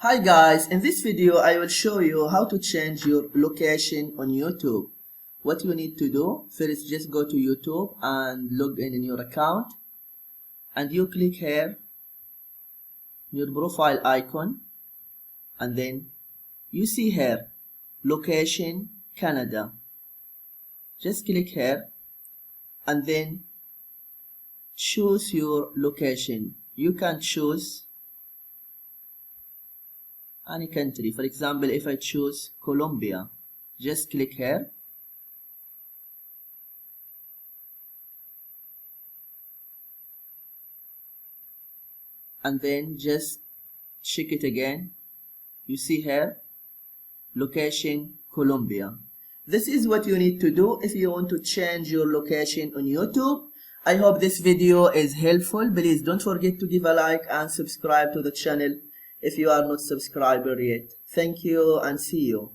Hi guys, in this video I will show you how to change your location on YouTube. What you need to do, first just go to YouTube and log in your account, and you click here your profile icon, and then you see here location Canada. Just click here and then choose your location. You can choose any country. For example, if I choose Colombia, just click here and then just check it again. You see here location Colombia. This is what you need to do if you want to change your location on YouTube. I hope this video is helpful. Please don't forget to give a like and subscribe to the channel if you are not subscribed yet. Thank you and see you.